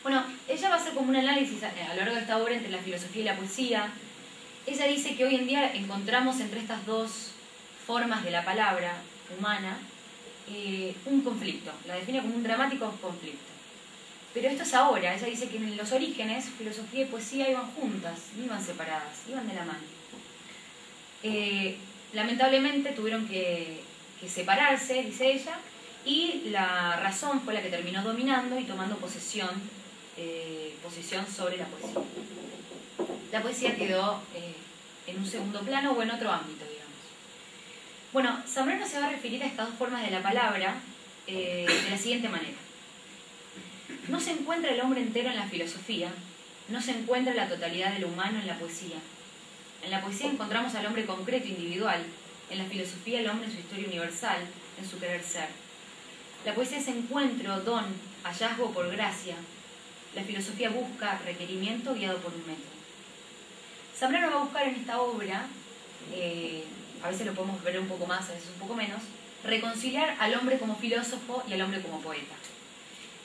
Bueno, ella va a hacer como un análisis a lo largo de esta obra entre la filosofía y la poesía. Ella dice que hoy en día encontramos entre estas dos formas de la palabra humana un conflicto. La define como un dramático conflicto. Pero esto es ahora. Ella dice que en los orígenes filosofía y poesía iban juntas, no iban separadas, iban de la mano. Lamentablemente tuvieron que separarse, dice ella, y la razón fue la que terminó dominando y tomando posesión sobre la poesía. La poesía quedó en un segundo plano o en otro ámbito, digamos. Bueno, Zambrano se va a referir a estas dos formas de la palabra de la siguiente manera. No se encuentra el hombre entero en la filosofía, no se encuentra la totalidad de lo humano en la poesía. En la poesía encontramos al hombre concreto, individual. En la filosofía el hombre en su historia universal, en su querer ser. La poesía es encuentro, don, hallazgo por gracia. La filosofía busca requerimiento guiado por un método. Zambrano va a buscar en esta obra, a veces lo podemos ver un poco más, a veces un poco menos, reconciliar al hombre como filósofo y al hombre como poeta.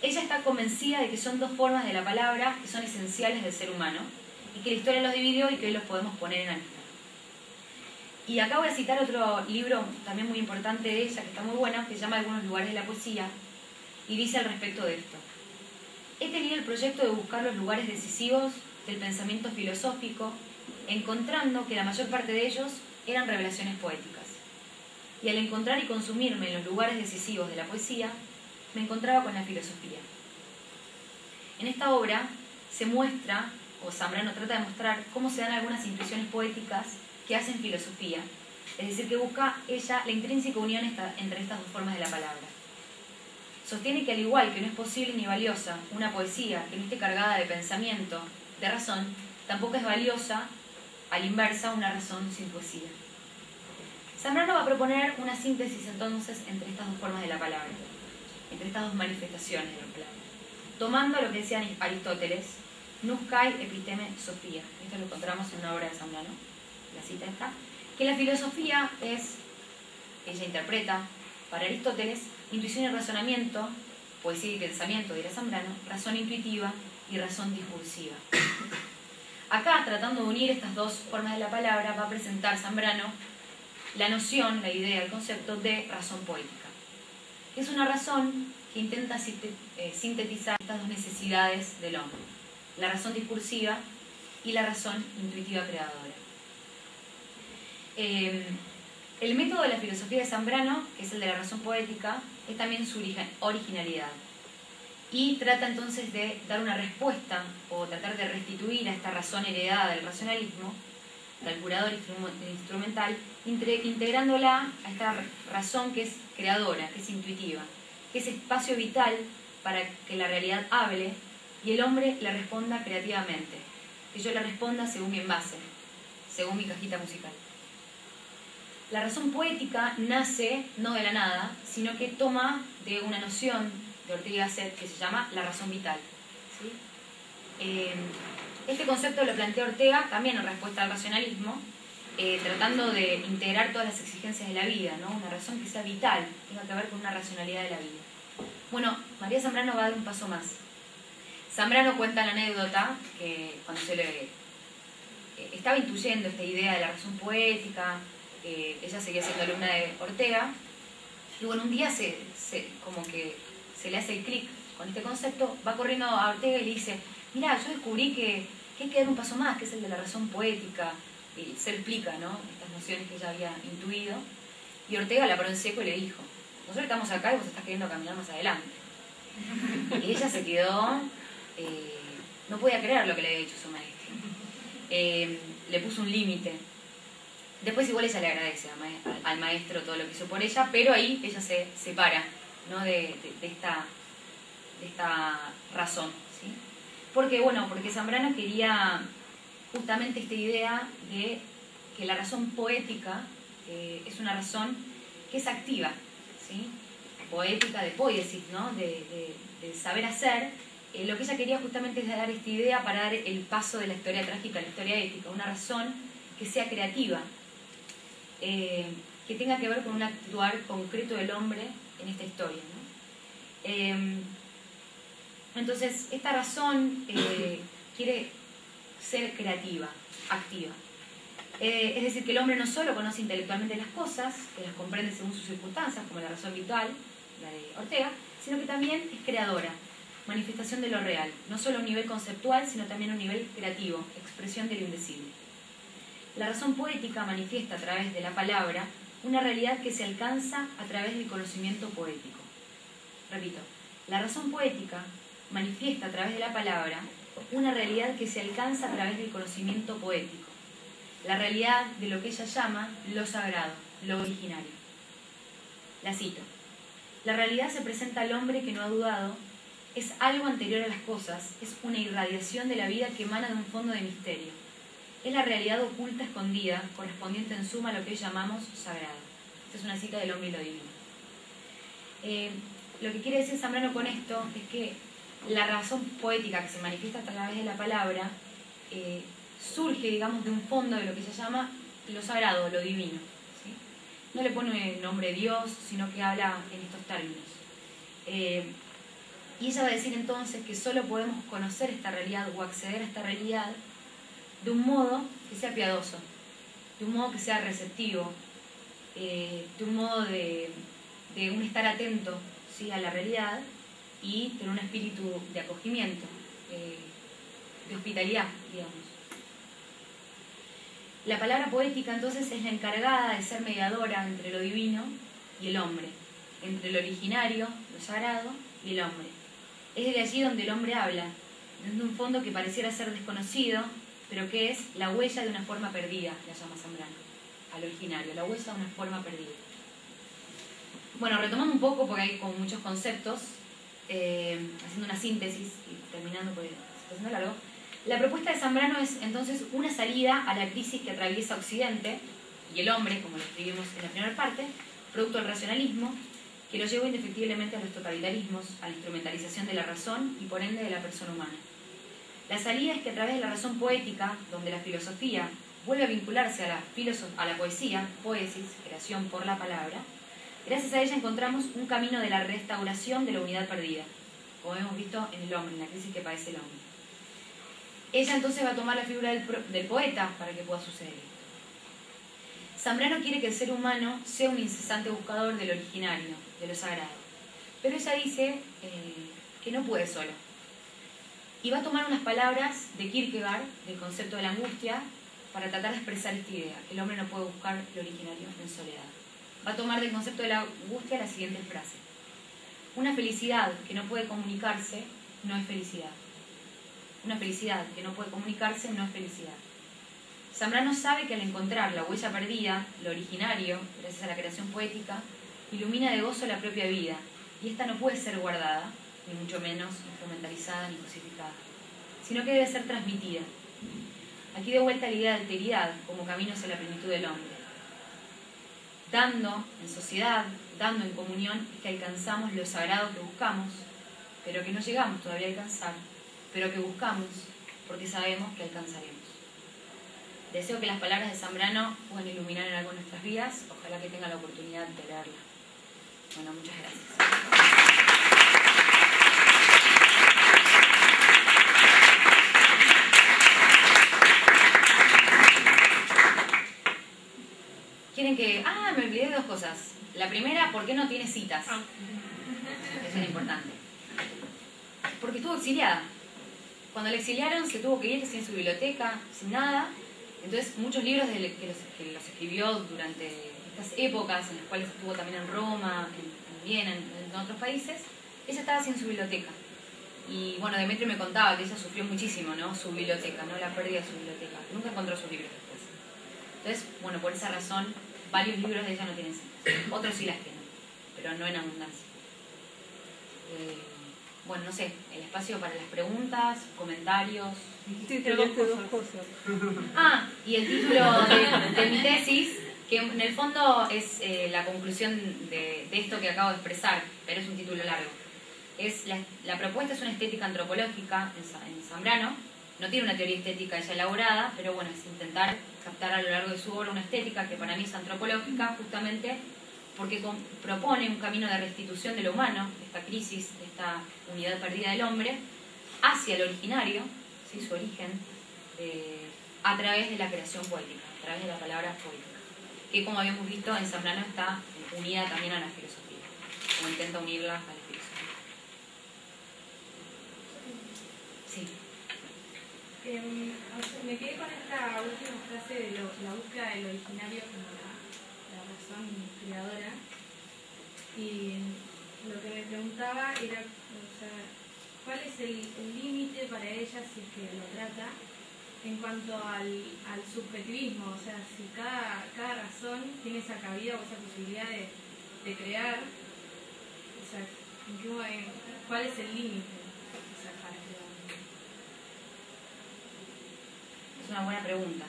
Ella está convencida de que son dos formas de la palabra que son esenciales del ser humano y que la historia los dividió y que hoy los podemos poner en amistad. Y acá voy a citar otro libro también muy importante de ella, que está muy bueno, que se llama Algunos lugares de la poesía, y dice al respecto de esto: he tenido el proyecto de buscar los lugares decisivos del pensamiento filosófico, encontrando que la mayor parte de ellos eran revelaciones poéticas. Y al encontrar y consumirme en los lugares decisivos de la poesía, me encontraba con la filosofía. En esta obra se muestra, o Zambrano trata de mostrar, cómo se dan algunas intuiciones poéticas que hacen filosofía, es decir, que busca ella la intrínseca unión entre estas dos formas de la palabra. Sostiene que al igual que no es posible ni valiosa una poesía que no esté cargada de pensamiento, de razón, tampoco es valiosa, a la inversa, una razón sin poesía. Zambrano va a proponer una síntesis entonces entre estas dos formas de la palabra, entre estas dos manifestaciones de la palabra, tomando lo que decía Aristóteles, nus kai episteme sophia. Esto lo encontramos en una obra de Zambrano, la cita está, que la filosofía es, ella interpreta, para Aristóteles, intuición y razonamiento, poesía y pensamiento, dirá Zambrano, razón intuitiva y razón discursiva. Acá, tratando de unir estas dos formas de la palabra, va a presentar Zambrano la noción, la idea, el concepto de razón poética, que es una razón que intenta sintetizar estas dos necesidades del hombre, la razón discursiva y la razón intuitiva creadora. El método de la filosofía de Zambrano, que es el de la razón poética, es también su originalidad. Y trata entonces de dar una respuesta o tratar de restituir a esta razón heredada del racionalismo, del curador instrumental, integrándola a esta razón que es creadora, que es intuitiva, que es espacio vital para que la realidad hable y el hombre le responda creativamente, que yo le responda según mi envase, según mi cajita musical. La razón poética nace no de la nada, sino que toma de una noción de Ortega y Gasset que se llama la razón vital. ¿Sí? Este concepto lo plantea Ortega también en respuesta al racionalismo, tratando de integrar todas las exigencias de la vida, ¿no? Una razón que sea vital, tenga que ver con una racionalidad de la vida. Bueno, María Zambrano va a dar un paso más. Zambrano cuenta la anécdota que cuando se le estaba intuyendo esta idea de la razón poética, ella seguía siendo alumna de Ortega, y bueno, un día como que se le hace el clic con este concepto, va corriendo a Ortega y le dice: mirá, yo descubrí que hay que dar un paso más, que es el de la razón poética, y se explica, ¿no?, estas nociones que ella había intuido, y Ortega la paró en seco y le dijo: nosotros estamos acá y vos estás queriendo caminar más adelante. Y ella se quedó, no podía creer lo que le había dicho su maestro. Le puso un límite. Después igual ella le agradece al maestro todo lo que hizo por ella, pero ahí ella se separa, ¿no?, de esta razón, ¿sí? Porque, bueno, porque Zambrano quería justamente esta idea de que la razón poética es una razón que es activa, ¿sí? Poética, de poiesis, ¿no?, de saber hacer. Lo que ella quería justamente es dar esta idea para dar el paso de la historia trágica a la historia ética, una razón que sea creativa, que tenga que ver con un actuar concreto del hombre en esta historia, ¿no? Entonces, esta razón quiere ser creativa, activa. Es decir, que el hombre no solo conoce intelectualmente las cosas, que las comprende según sus circunstancias, como la razón habitual, la de Ortega, sino que también es creadora, manifestación de lo real, no solo a un nivel conceptual, sino también a un nivel creativo, expresión de lo indecible. La razón poética manifiesta a través de la palabra una realidad que se alcanza a través del conocimiento poético. Repito, la razón poética manifiesta a través de la palabra una realidad que se alcanza a través del conocimiento poético, la realidad de lo que ella llama lo sagrado, lo originario. La cito: la realidad se presenta al hombre que no ha dudado, es algo anterior a las cosas, es una irradiación de la vida que emana de un fondo de misterio. Es la realidad oculta, escondida, correspondiente en suma a lo que hoy llamamos sagrado. Esta es una cita del Hombre y lo Divino. Lo que quiere decir Zambrano con esto es que la razón poética que se manifiesta a través de la palabra surge, digamos, de un fondo de lo que se llama lo sagrado, lo divino, ¿sí? No le pone el nombre Dios, sino que habla en estos términos. Y ella va a decir entonces que solo podemos conocer esta realidad o acceder a esta realidad de un modo que sea piadoso, de un modo que sea receptivo, de un modo de un estar atento, ¿sí?, a la realidad y tener un espíritu de acogimiento, de hospitalidad, digamos. La palabra poética entonces es la encargada de ser mediadora entre lo divino y el hombre, entre lo originario, lo sagrado, y el hombre. Es desde allí donde el hombre habla, desde un fondo que pareciera ser desconocido, pero que es la huella de una forma perdida, la llama Zambrano, al originario, la huella de una forma perdida. Bueno, retomando un poco, porque hay como muchos conceptos, haciendo una síntesis y terminando porque está haciendo largo, la propuesta de Zambrano es entonces una salida a la crisis que atraviesa Occidente y el hombre, como lo escribimos en la primera parte, producto del racionalismo, que lo llevó indefectiblemente a los totalitarismos, a la instrumentalización de la razón y por ende de la persona humana. La salida es que a través de la razón poética, donde la filosofía vuelve a vincularse a la poesía, poesis, creación por la palabra, gracias a ella encontramos un camino de la restauración de la unidad perdida, como hemos visto en el hombre, en la crisis que padece el hombre. Ella entonces va a tomar la figura del poeta para que pueda suceder. Zambrano quiere que el ser humano sea un incesante buscador de lo originario, de lo sagrado, pero ella dice que no puede solo. Y va a tomar unas palabras de Kierkegaard, del concepto de la angustia, para tratar de expresar esta idea, que el hombre no puede buscar lo originario en soledad. Va a tomar del concepto de la angustia la siguiente frase: una felicidad que no puede comunicarse no es felicidad. Una felicidad que no puede comunicarse no es felicidad. Zambrano sabe que al encontrar la huella perdida, lo originario, gracias a la creación poética, ilumina de gozo la propia vida, y esta no puede ser guardada, ni mucho menos instrumentalizada ni cosificada, sino que debe ser transmitida. Aquí de vuelta la idea de alteridad como camino hacia la plenitud del hombre. Dando en sociedad, dando en comunión, es que alcanzamos lo sagrado que buscamos, pero que no llegamos todavía a alcanzar, pero que buscamos porque sabemos que alcanzaremos. Deseo que las palabras de Zambrano puedan iluminar en algo nuestras vidas. Ojalá que tengan la oportunidad de leerla. Bueno, muchas gracias. Quieren que... me olvidé de dos cosas. La primera, ¿por qué no tiene citas? Eso es importante. Porque estuvo exiliada. Cuando la exiliaron se tuvo que ir sin su biblioteca, sin nada. Entonces muchos libros que los escribió durante estas épocas, en las cuales estuvo también en Roma, en Viena, en otros países, ella estaba sin su biblioteca. Y bueno, Demetrio me contaba que ella sufrió muchísimo, ¿no?, su biblioteca, ¿no?, la pérdida de su biblioteca. Nunca encontró sus libros después. Entonces, bueno, por esa razón, varios libros de ella no tienen citas. Otros sí las tienen, pero no en abundancia. Bueno, no sé, el espacio para las preguntas, comentarios. Sí, te dos cosas. Y el título de mi tesis, que en el fondo es la conclusión de esto que acabo de expresar, pero es un título largo. La propuesta es una estética antropológica en Zambrano. No tiene una teoría estética ya elaborada, pero bueno, es intentar captar a lo largo de su obra una estética que para mí es antropológica, justamente porque propone un camino de restitución de lo humano, de esta crisis, de esta unidad perdida del hombre, hacia el originario, ¿sí? Su origen, a través de la creación poética, a través de la palabra poética, que como habíamos visto en Zambrano está unida también a la filosofía, o intenta unirla a la filosofía. Sí. Me quedé con esta última frase de la búsqueda del originario como la razón creadora, y lo que me preguntaba era, o sea, ¿cuál es el límite para ella, si es que lo trata, en cuanto al subjetivismo? O sea, si cada razón tiene esa cabida o esa posibilidad de crear, o sea, ¿cuál es el límite? Es una buena pregunta.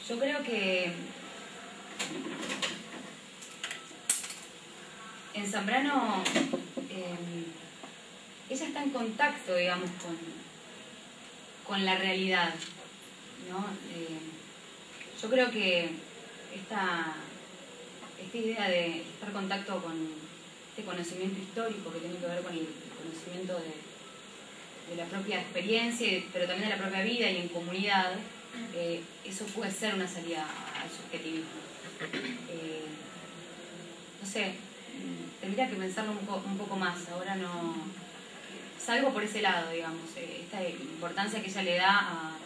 Yo creo que en Zambrano ella está en contacto, digamos, con la realidad, ¿no? Yo creo que esta idea de estar en contacto con este conocimiento histórico que tiene que ver con el conocimiento de la propia experiencia, pero también de la propia vida y en comunidad, eso puede ser una salida al subjetivismo. No sé, tendría que pensarlo un poco más, ahora no salgo por ese lado, digamos, esta importancia que ella le da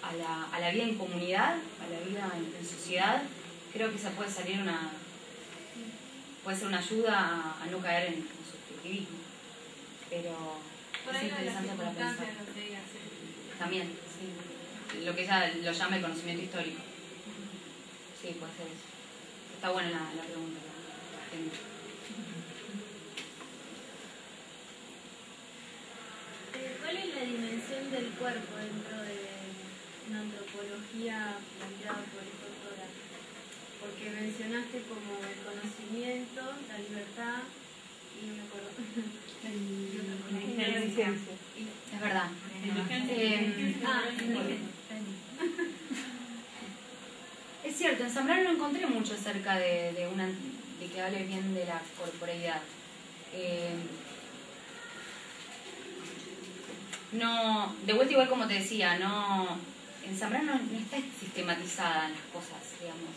a la vida en comunidad, a la vida en sociedad. Creo que esa puede ser una ayuda a no caer en subjetivismo, pero es interesante para pensar. También, sí. Lo que ella lo llama el conocimiento histórico. Sí, puede ser eso. Está buena la pregunta. ¿Cuál es la dimensión del cuerpo dentro de una antropología planteada por esta autora? Porque mencionaste como el conocimiento, la libertad y no me acuerdo. La inteligencia. Es verdad. Es cierto, en Zambrano no encontré mucho acerca de que hable bien de la corporeidad. No, de vuelta igual como te decía, no, en Zambrano no está sistematizada en las cosas, digamos.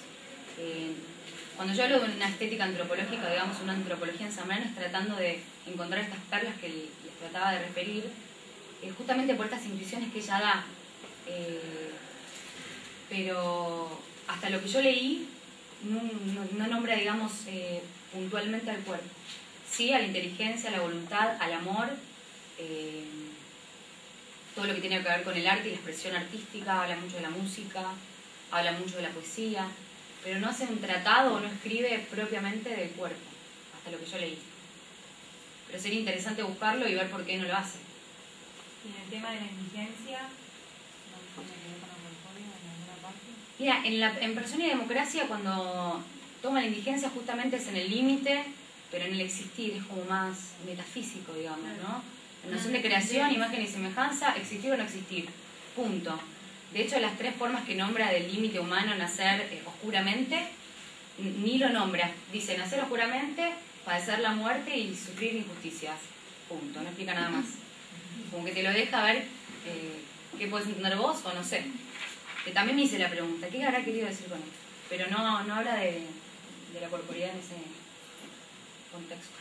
Cuando yo hablo de una estética antropológica, digamos, una antropología en Zambrano, es tratando de encontrar estas perlas que les trataba de referir, justamente por estas intuiciones que ella da. Pero hasta lo que yo leí, no nombra, digamos, puntualmente al cuerpo. Sí, a la inteligencia, a la voluntad, al amor, todo lo que tiene que ver con el arte y la expresión artística, habla mucho de la música, habla mucho de la poesía, pero no hace un tratado o no escribe propiamente del cuerpo, hasta lo que yo leí. Pero sería interesante buscarlo y ver por qué no lo hace. ¿Y en el tema de la indigencia, no tiene que ver con antropología en alguna parte? Mira, en Persona y Democracia, cuando toma la indigencia, justamente es en el límite, pero en el existir es como más metafísico, digamos, ¿no? La noción de creación, imagen y semejanza, existir o no existir, punto. De hecho, las tres formas que nombra del límite humano, nacer oscuramente, ni lo nombra. Dice nacer oscuramente, padecer la muerte y sufrir injusticias, punto. No explica nada más. Como que te lo deja ver qué puedes entender vos o no sé. Que también me hice la pregunta, ¿qué habrá querido decir con esto? Pero no habla de la corporeidad en ese contexto.